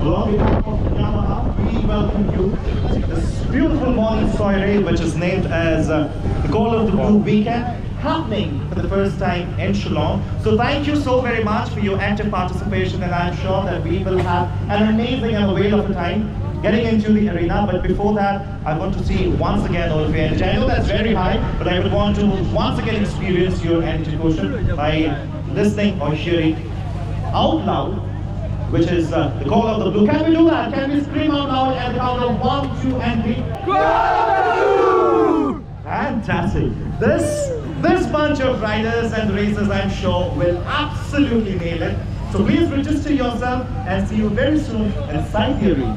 On behalf of Yamaha, we welcome you to this beautiful morning soiree, which is named as the Call of the Blue Weekend, happening for the first time in Shillong. So thank you so very much for your active participation, and I'm sure that we will have an amazing and a whale of a time getting into the arena. But before that, I want to see once again all of your energy. I know that's very high, but I would want to once again experience your energy quotient by listening or hearing out loud, which is the Call of the Blue. Can we do that? Can we scream out loud at the count of 1, 2, and 3? Blue! Fantastic. This bunch of riders and racers, I'm sure, will absolutely nail it. So please register yourself and see you very soon inside the arena.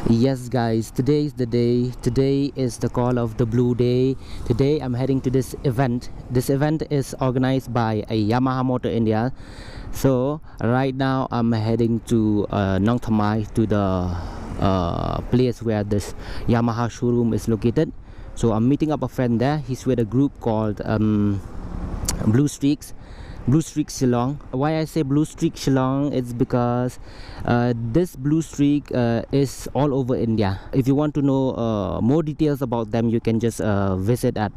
Yes guys, today is the day. Today is the Call of the Blue Day. Today I'm heading to this event. This event is organized by Yamaha Motor India. So right now I'm heading to Nong Thamai, to the place where this Yamaha showroom is located. So I'm meeting up a friend there. He's with a group called Blue Streak Shillong. Why I say Blue Streak Shillong is because this Blue Streak is all over India. If you want to know more details about them, you can just visit their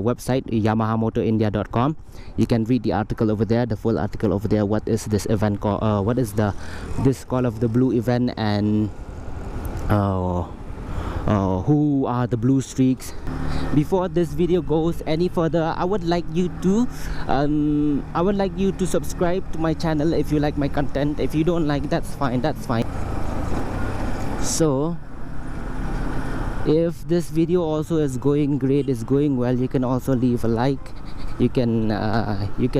website, yamahamotorindia.com. You can read the article over there, the full article over there. What is this event called? What is this Call of the Blue event, and who are the Blue Streaks? Before this video goes any further, I would like you to subscribe to my channel if you like my content. If you don't like, that's fine. So if this video also is going great, is going well, you can also leave a like. You can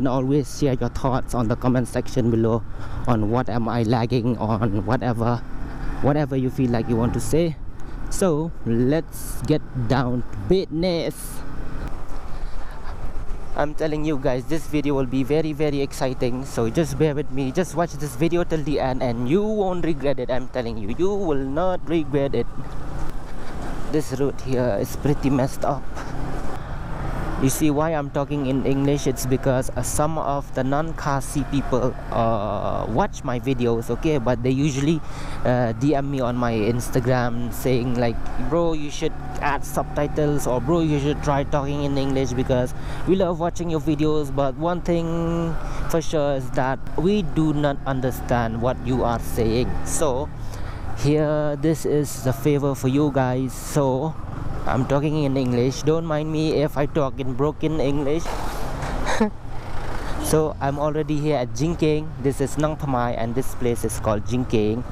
always share your thoughts on the comment section below on what am I lagging on, whatever you feel like you want to say. So let's get down to business. I'm telling you guys, this video will be very, very exciting, so just bear with me. Just watch this video till the end and you won't regret it. I'm telling you, you will not regret it. This route here is pretty messed up. You see why I'm talking in English? It's because some of the non-car C people watch my videos, okay, but they usually DM me on my Instagram saying like, bro, you should add subtitles, or bro, you should try talking in English because we love watching your videos, but one thing for sure is that we do not understand what you are saying. So here, this is the favor for you guys. So I'm talking in English. Don't mind me if I talk in broken English. So I'm already here at Jinkeng. This is Nong Thamai and this place is called Jinkeng.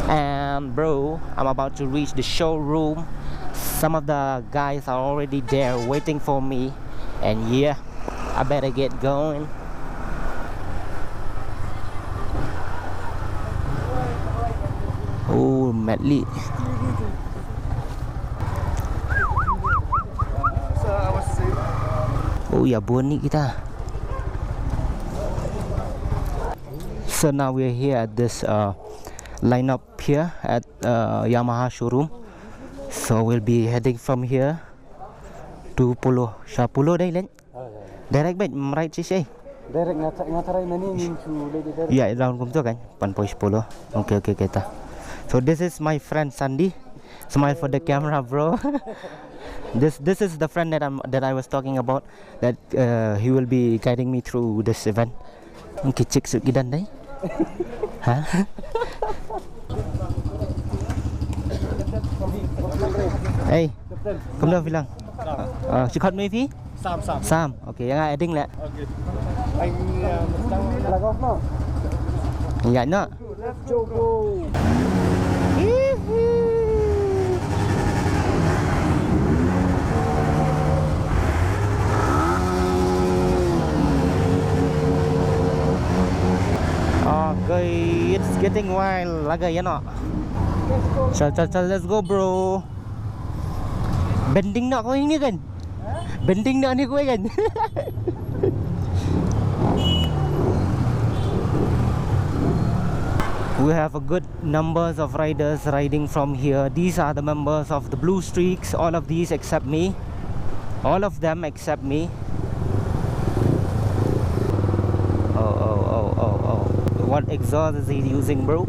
And bro, I'm about to reach the showroom. Some of the guys are already there waiting for me. And yeah, I better get going. Oh, madly. Oh ya, buon ni kita. So now we're here at this lineup here at Yamaha showroom. So we'll be heading from here to Pulau Pulau Dailan. Direct baik right sih. Direct ngatarai nani mincu direct. Ya, round kum tu kan 4.10. Okay kita. So this is my friend Sandy. Smile for the camera, bro. This is the friend that I was talking about, that he will be guiding me through this event. Okay, check sukidan dai. Hah? Hey, kamu dah bilang? Cekat mai phi? Sam. Okay, yang adding lah. Okay. Anh lag off now. Dạ nó. Let's go. getting wild. Lagay yan o. Chal, let's go bro. Bending na ako ini kan. Bending na ani ko kan. We have a good numbers of riders riding from here. These are the members of the Blue Streaks. All of these except me. All of them except me. Oh. What exhaust is he using, bro?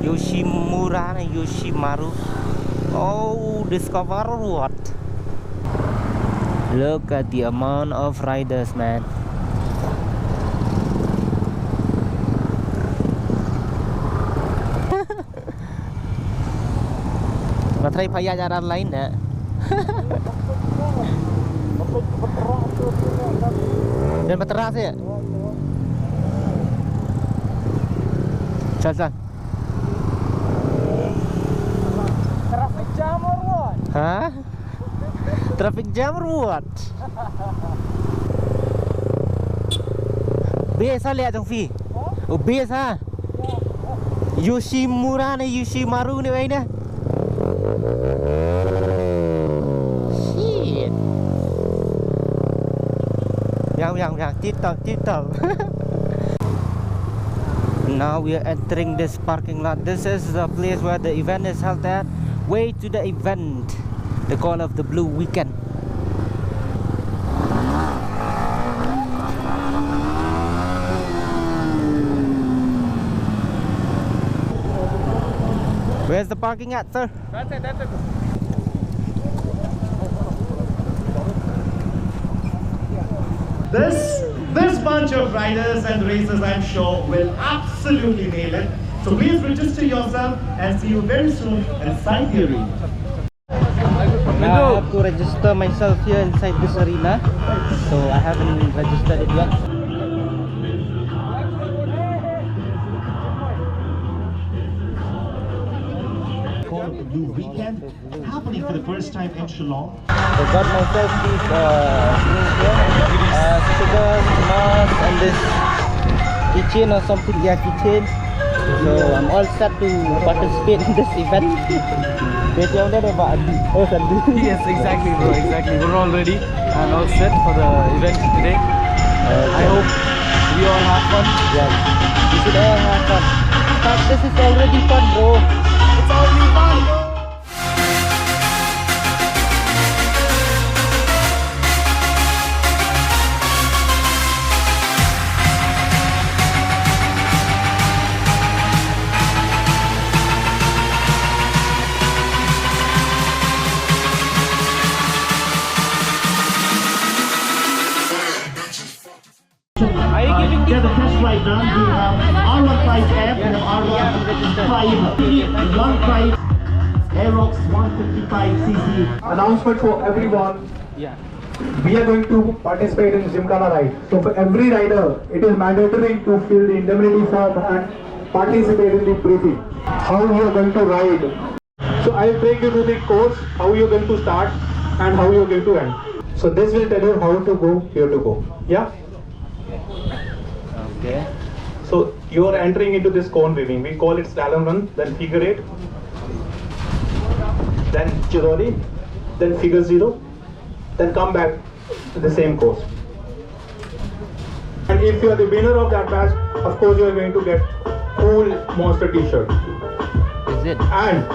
Yoshimura and Yoshimaru. Oh, discover what? Look at the amount of riders, man. Matry pa yan jalan lain na. Dan bateras ya. Chal. Traffic jam or what? Hah? Traffic jam or what? Biasa lihat dong Vi. Oh biasa. Yoshimura nih Yoshimaru nih wayna. Shit. Yang titau. Now we are entering this parking lot. This is the place where the event is held at. Way to the event, the Call of the Blue weekend. Where's the parking at, sir? That's it. This bunch of riders and racers, I'm sure, will absolutely nail it. So please register yourself and see you very soon inside the arena. Now I have to register myself here inside this arena. So I haven't registered it yet. Call of the Blue weekend happening for the first time in Shillong. I got myself these things here. Stickers, mask, and this keychain or something. Yeah, keychain. So I'm all set to participate in this event. Yes, exactly, bro. Exactly. We're all ready and all set for the event today. I hope we all have fun. Yeah, we should all have fun. But this is already fun, bro. It's already fun, bro. Get the test ride done. We have R15F, we have R15 Aerox 155cc. Announcement for everyone. Yeah. We are going to participate in Gymkhana ride. So for every rider, it is mandatory to fill the indemnity form and participate in the briefing. How you are going to ride. So I'll take you to the course, how you are going to start and how you are going to end. So this will tell you how to go, here to go. Yeah? Okay. So you are entering into this cone weaving. We call it slalom run, then figure 8, then chiroli, then figure 0, then come back to the same course. And if you are the winner of that match, of course you are going to get cool monster t-shirt. Is it? And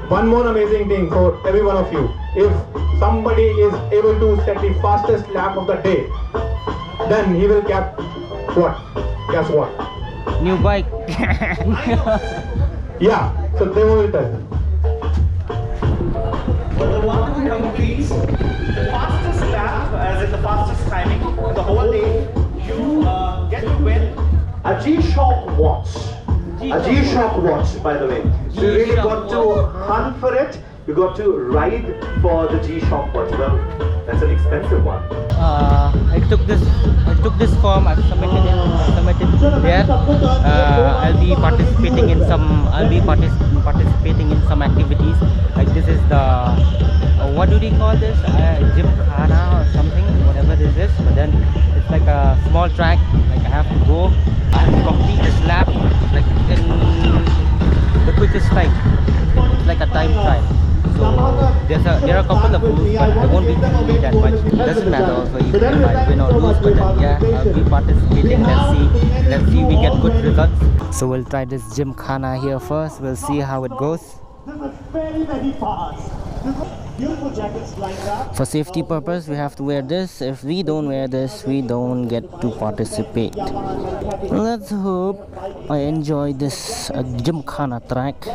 one more amazing thing for every one of you. If somebody is able to set the fastest lap of the day, then he will get what? Guess what? New bike. Yeah, so they will tell you. For the one who completes the fastest lap, as in the fastest timing, the whole day, you get to win a G-Shock watch. A G-Shock watch, by the way. So you really got to hunt for it. You got to ride for the G-Shock watch. Well, that's an expensive one. I took this form. I've submitted it there. I'll be participating in some activities. Like this is the what do they call this? Gymkhana or something, whatever this is. But then it's like a small track. Like I have to go. I have to complete this lap. I might win or lose, but then, yeah, I'll be participating. Let's see we get good results. So we'll try this gymkhana here first. We'll see how it goes. This is very, very fast. Beautiful jackets like that. For safety purpose, we have to wear this. If we don't wear this, we don't get to participate. Let's hope I enjoy this gymkhana track.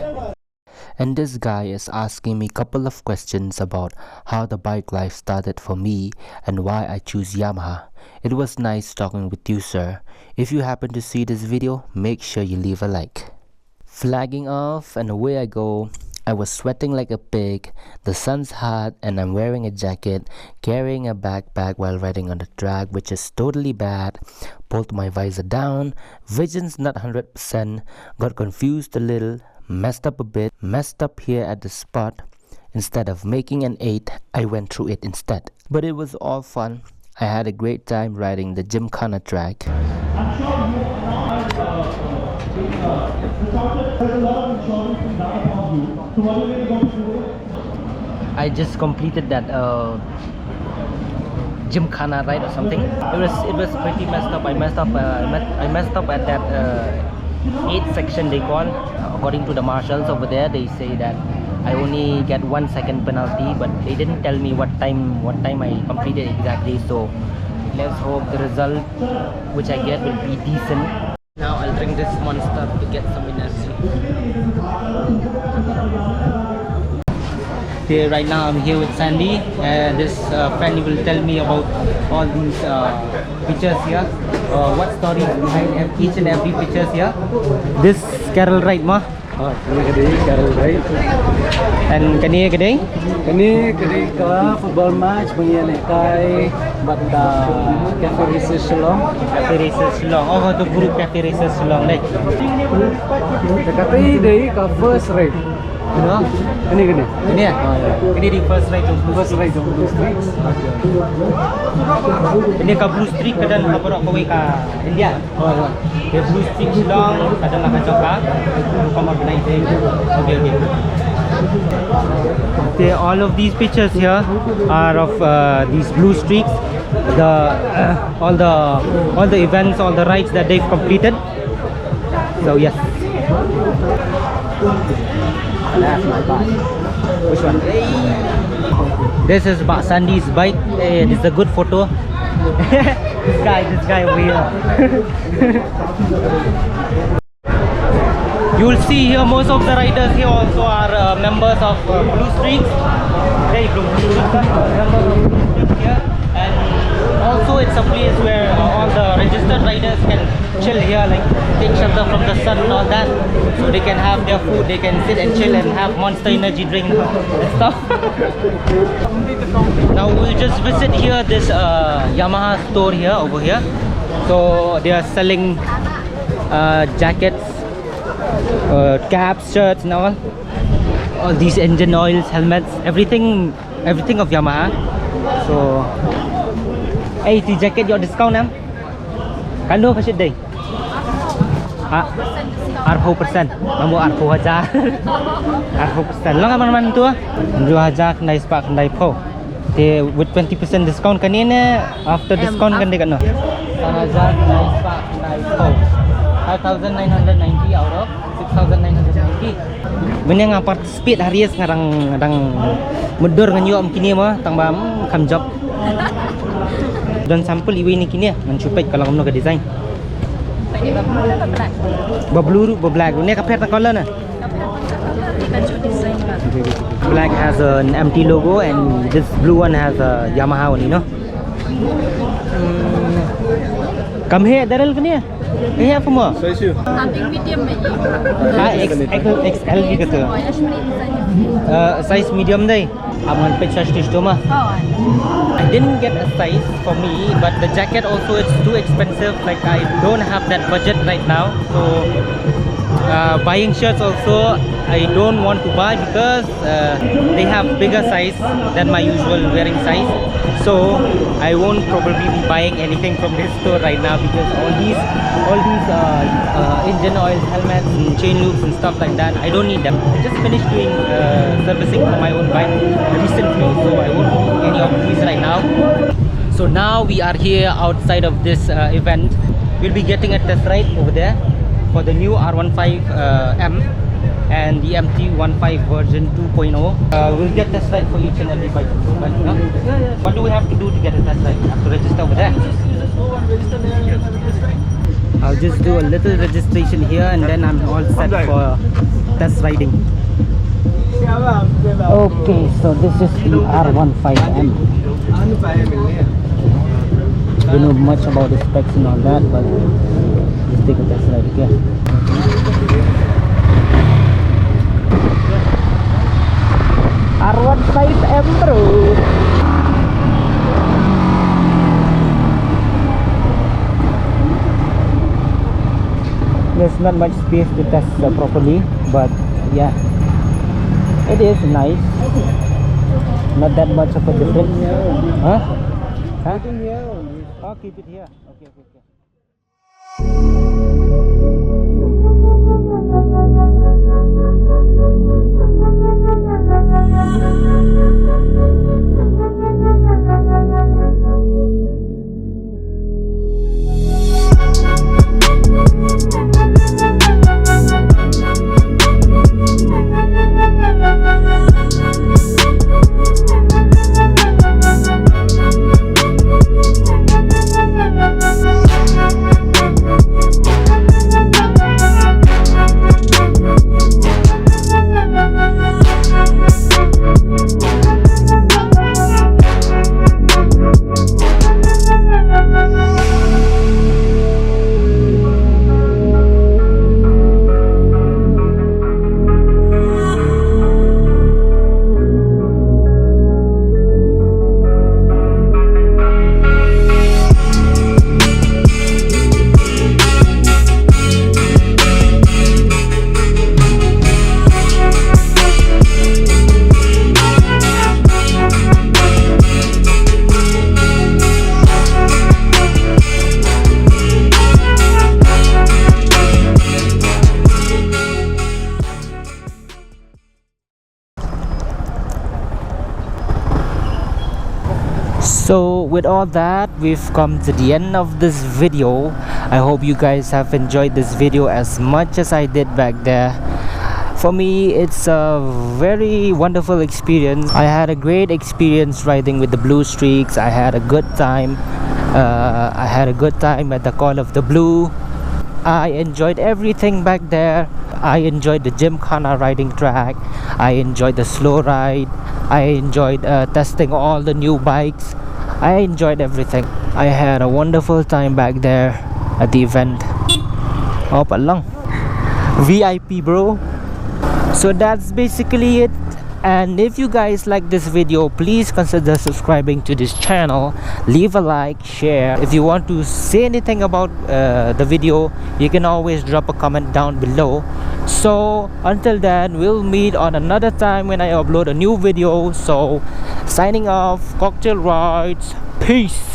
And this guy is asking me a couple of questions about how the bike life started for me and why I choose Yamaha. It was nice talking with you, sir. If you happen to see this video, make sure you leave a like. Flagging off and away I go. I was sweating like a pig, the sun's hot and I'm wearing a jacket, carrying a backpack while riding on the track, which is totally bad. Pulled my visor down, vision's not 100%, got confused a little, messed up a bit, messed up here at the spot. Instead of making an 8, I went through it instead. But it was all fun. I had a great time riding the gymkhana track. I'm sure you are there's a lot of insurance in that upon you. So what are you really going to do? I just completed that gymkhana ride or something. It was pretty messed up. I messed up at that 8 section they call. According to the marshals over there, they say that I only get 1 second penalty, but they didn't tell me what time I completed exactly. So let's hope the result which I get will be decent. Now I'll drink this monster to get some energy. Okay, right now I'm here with Sandy. This friend will tell me about all these pictures here. What story is behind each and every pictures here. This Carol Wright ma. Carol Wright. And kani kadai? Kani ka football match bangyan kay but cafe races Shillong. Cafe Races Shillong. Oh, the group Cafe Races Shillong dai. Kati day ka first ride. You know? Kani. Ini ya? Ini di first ride tu. First ride of Blue Streaks. Ini ka Blue Streak kadang kabarok kawai ka India. The Blue Streak Shillong kadang ka Jogja. Come organizing. Okay. All of these pictures here are of these blue streaks. All the events, all the rides that they've completed. So yes. That's my bike. Which one? This is Pak Sandy's bike. Hey, this is a good photo. this guy over here. You'll see here most of the riders here also are members of Blue Streaks. Hey, Blue Streaks, members of Blue Streaks here. And also it's a place where all the registered riders can chill here, like take shelter from the sun and all that. So they can have their food, they can sit and chill and have Monster energy drink and stuff. Now we'll just visit here this Yamaha store here, over here. So they are selling jackets, caps, shirts and all these engine oils, helmets, everything of Yamaha. So hey, the jacket your discount am? Kano kasi day? Arpo persen. Kamu arpo aja. Arpo persen. Lang naman tu ah. Dua aja nice pak nice po. With 20% discount kanina after discount kan dekat no. Aja nice pak nice po. 5,990 out of 6,990. Benda nga participate harias ngarang mundur ngan yo am kini mah tang bam kam job. Dan sampel iwi ni kini ngan supaya kalau kamu nak design. Blue, black. Ni kapet color na. Black has an empty logo and this blue one has a Yamaha one, you know. Come here, Daryl, come here. Here for more. Size you. Medium XL gitu. Size medium deh. Aman picture stitch tu mah. I didn't get a size for me, but the jacket also it's too expensive. Like I don't have that budget right now. So buying shirts also I don't want to buy because they have bigger size than my usual wearing size. So I won't probably be buying anything from this store right now because all these engine oils, helmets, and chain loops and stuff like that, I don't need them. I just finished doing servicing for my own bike recently, so I won't need any of these right now. So So now we are here outside of this event. We'll be getting a test ride over there for the new R15M and the MT15 version 2.0. We'll get test ride for each and every bike. What do we have to do to get a test ride? We have to register over there. I'll just do a little registration here and then I'm all set for test riding. Okay, so this is the R15M. Don't know much about the specs and all that, but let's take a test ride again. R15M bro. There's not much space to test properly, but yeah, it is nice. Not that much of a difference. Huh? Huh? Oh, keep it here. Okay, okay, okay. So with all that, we've come to the end of this video. I hope you guys have enjoyed this video as much as I did back there. For me, it's a very wonderful experience. I had a great experience riding with the Blue Streaks. I had a good time. At the Call of the Blue. I enjoyed everything back there. I enjoyed the Gymkhana riding track. I enjoyed the slow ride. I enjoyed testing all the new bikes. I enjoyed everything. I had a wonderful time back there at the event. Oh, palang. VIP bro. So that's basically it. And if you guys like this video, please consider subscribing to this channel. Leave a like, share. If you want to say anything about the video, you can always drop a comment down below. So until then, we'll meet on another time when I upload a new video. So signing off, cocktail rides, peace.